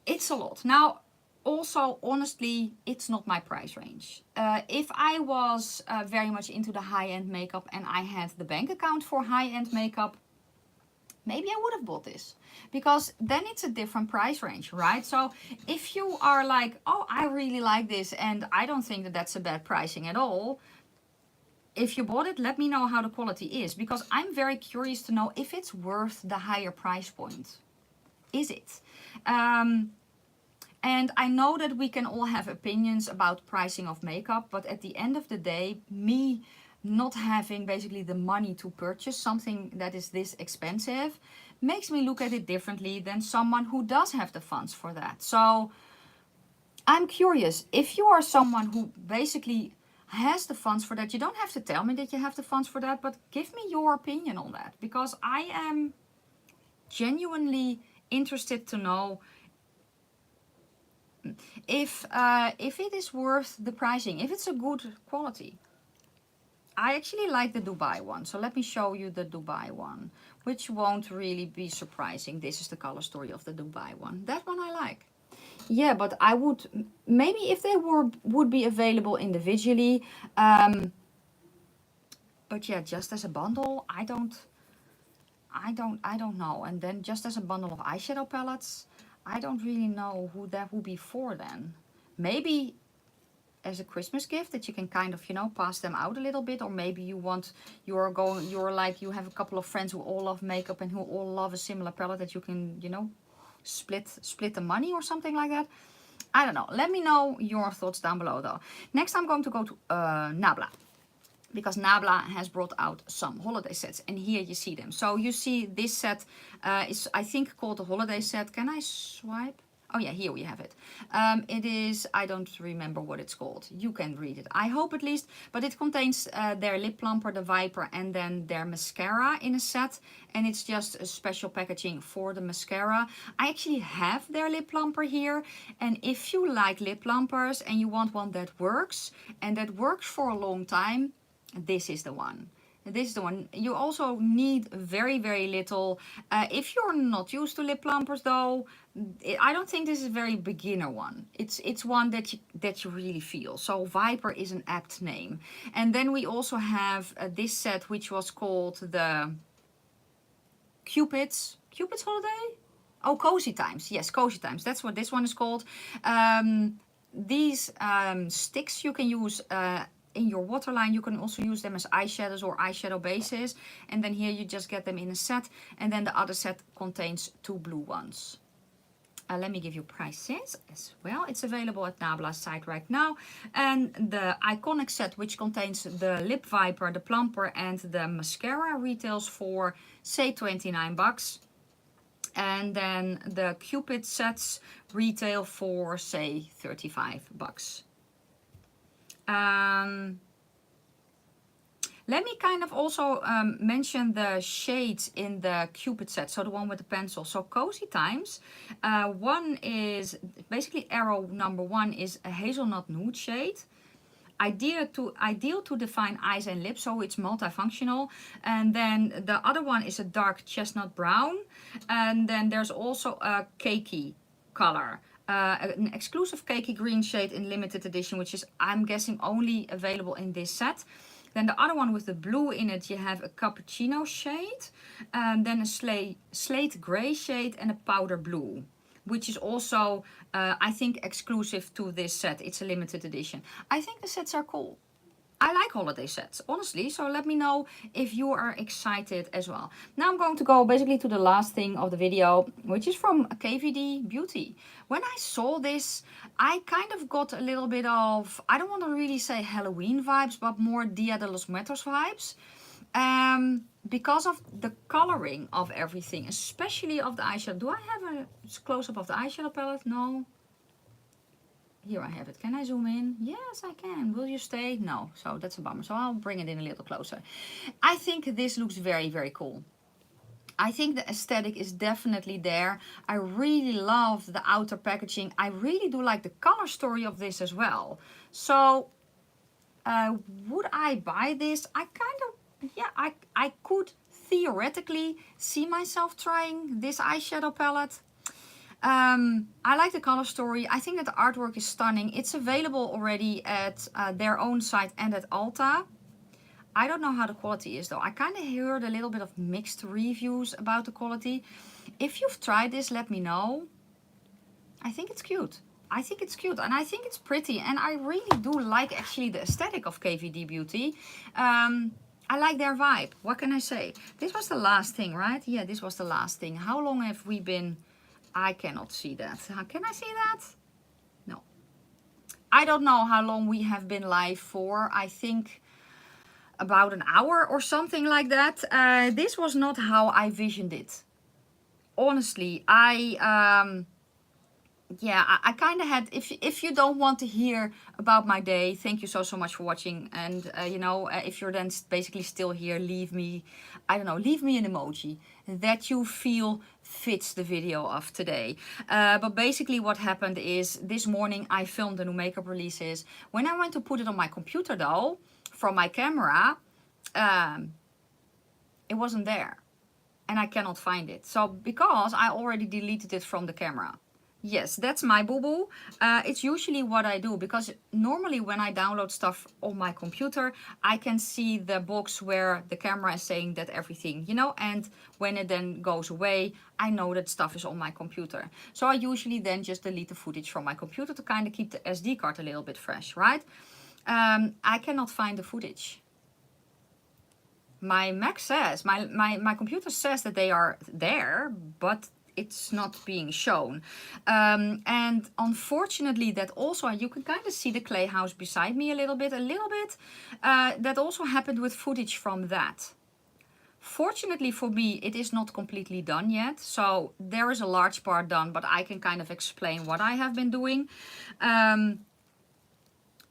It's a lot. Now, also, honestly, it's not my price range. If I was very much into the high-end makeup and I had the bank account for high-end makeup, maybe I would have bought this. Because then it's a different price range, right? So if you are like, oh, I really like this and I don't think that that's a bad pricing at all, if you bought it, let me know how the quality is. Because I'm very curious to know if it's worth the higher price point. Is it? And I know that we can all have opinions about pricing of makeup, but at the end of the day, me not having basically the money to purchase something that is this expensive makes me look at it differently than someone who does have the funds for that. So I'm curious, if you are someone who basically has the funds for that, you don't have to tell me that you have the funds for that, but give me your opinion on that, because I am genuinely interested to know if it is worth the pricing, if it's a good quality. I actually like the Dubai one, so let me show you the Dubai one, which won't really be surprising. This is the color story of the Dubai one. That one I like. Yeah, but I would, maybe if they would be available individually, but yeah, just as a bundle, I don't know. And then just as a bundle of eyeshadow palettes, I don't really know who that would be for then. Maybe as a Christmas gift that you can kind of, you know, pass them out a little bit, or maybe you want, you have a couple of friends who all love makeup and who all love a similar palette that you can, you know, split the money or something like that. I don't know. Let me know your thoughts down below though. Next I'm going to go to Nabla, because Nabla has brought out some holiday sets, and here you see them. So you see this set is, I think, called the holiday set. Can I swipe? Oh yeah, here we have it. It is, I don't remember what it's called. You can read it, I hope at least. But it contains their lip plumper, the Viper, and then their mascara in a set. And it's just a special packaging for the mascara. I actually have their lip plumper here. And if you like lip plumpers and you want one that works, and that works for a long time, this is the one. This is the one. You also need very, very little. If you're not used to lip plumpers though, I don't think this is a very beginner one. It's one that you really feel. So Viper is an apt name. And then we also have this set, which was called the Cupid's Holiday? Oh, Cozy Times. Yes, Cozy Times. That's what this one is called. These sticks you can use in your waterline. You can also use them as eyeshadows or eyeshadow bases. And then here you just get them in a set. And then the other set contains 2 blue ones. Let me give you prices as well. It's available at Nabla's site right now. And the iconic set, which contains the Lip Viper, the plumper, and the mascara, retails for, say, 29 bucks. And then the Cupid sets retail for, say, 35 bucks. Let me kind of also mention the shades in the Cupid set, so the one with the pencil. So Cozy Times, one is basically arrow number 1 is a hazelnut nude shade. Ideal to define eyes and lips, so it's multifunctional. And then the other one is a dark chestnut brown. And then there's also a cakey color. An exclusive cakey green shade in limited edition, which is, I'm guessing, only available in this set. Then the other one with the blue in it, you have a cappuccino shade, then a slate gray shade, and a powder blue, which is also, I think, exclusive to this set. It's a limited edition. I think the sets are cool. I like holiday sets, honestly. So let me know if you are excited as well. Now I'm going to go basically to the last thing of the video, which is from KVD Beauty. When I saw this, I kind of got a little bit of, I don't want to really say Halloween vibes, but more Dia de los Muertos vibes. Because of the coloring of everything, especially of the eyeshadow. Do I have a close-up of the eyeshadow palette? No. Here I have it. Can I zoom in? Yes, I can. Will you stay? No. So that's a bummer. So I'll bring it in a little closer. I think this looks very, very cool. I think the aesthetic is definitely there. I really love the outer packaging. I really do like the color story of this as well. So would I buy this? I kind of, yeah, I could theoretically see myself trying this eyeshadow palette. I like the color story. I think that the artwork is stunning. It's available already at their own site and at Ulta. I don't know how the quality is though. I kind of heard a little bit of mixed reviews about the quality. If you've tried this, let me know. I think it's cute. I think it's cute and I think it's pretty. And I really do like actually the aesthetic of KVD Beauty. I like their vibe. What can I say? This was the last thing, right? Yeah, this was the last thing. How long have we been... I cannot see that. Can I see that? No. I don't know how long we have been live for. I think about an hour or something like that. This was not how I visioned it. Honestly, yeah, I kind of had, if you don't want to hear about my day, thank you so much for watching. And you know, if you're then basically still here, leave me, I don't know, leave me an emoji that you feel fits the video of today. But basically what happened is this morning I filmed the new makeup releases. When I went to put it on my computer though, from my camera, it wasn't there and I cannot find it. So because I already deleted it from the camera. Yes, that's my boo-boo. It's usually what I do because normally when I download stuff on my computer, I can see the box where the camera is saying that everything, you know, and when it then goes away, I know that stuff is on my computer. So I usually then just delete the footage from my computer to kind of keep the SD card a little bit fresh, right? I cannot find the footage. My Mac says, my computer says that they are there, but it's not being shown. And unfortunately that also, you can kind of see the clay house beside me a little bit. That also happened with footage from that. Fortunately for me, it is not completely done yet. So there is a large part done, but I can kind of explain what I have been doing.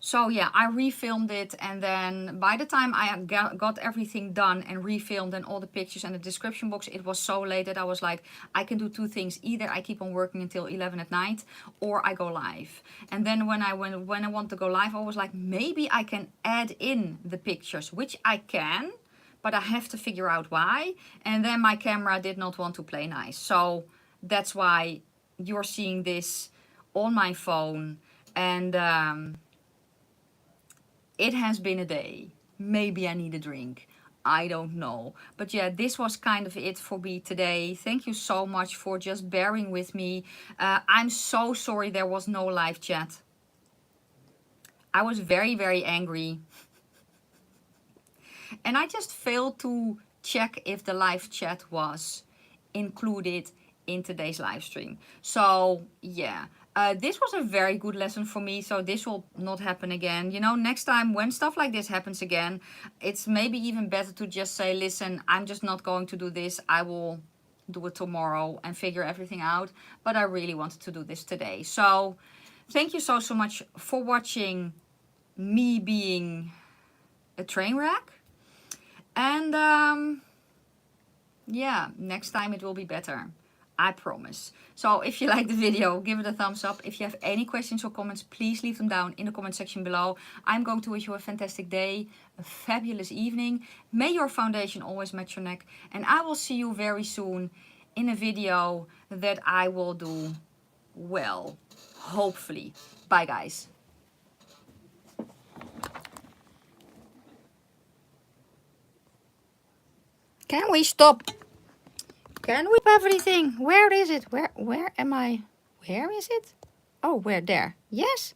So yeah, I refilmed it and then by the time I got everything done and refilmed and all the pictures and the description box, it was so late that I was like, I can do two things. Either I keep on working until 11 at night or I go live. And then when I want to go live, I was like, maybe I can add in the pictures, which I can, but I have to figure out why. And then my camera did not want to play nice. So that's why you're seeing this on my phone. And it has been a day. Maybe I need a drink. I don't know. But yeah, this was kind of it for me today. Thank you so much for just bearing with me. I'm so sorry there was no live chat. I was very, very angry. And I just failed to check if the live chat was included in today's live stream. So yeah. This was a very good lesson for me, so this will not happen again. You know, next time when stuff like this happens again, it's maybe even better to just say, listen, I'm just not going to do this. I will do it tomorrow and figure everything out. But I really wanted to do this today. So thank you so much for watching me being a train wreck. And yeah, next time it will be better. I promise. So if you like the video, give it a thumbs up. If you have any questions or comments, please leave them down in the comment section below. I'm going to wish you a fantastic day, a fabulous evening. May your foundation always match your neck. And I will see you very soon in a video that I will do well, hopefully. Bye guys. Can we stop? Can we everything? Where is it? Where am I? Where is it? Oh, where? There. Yes.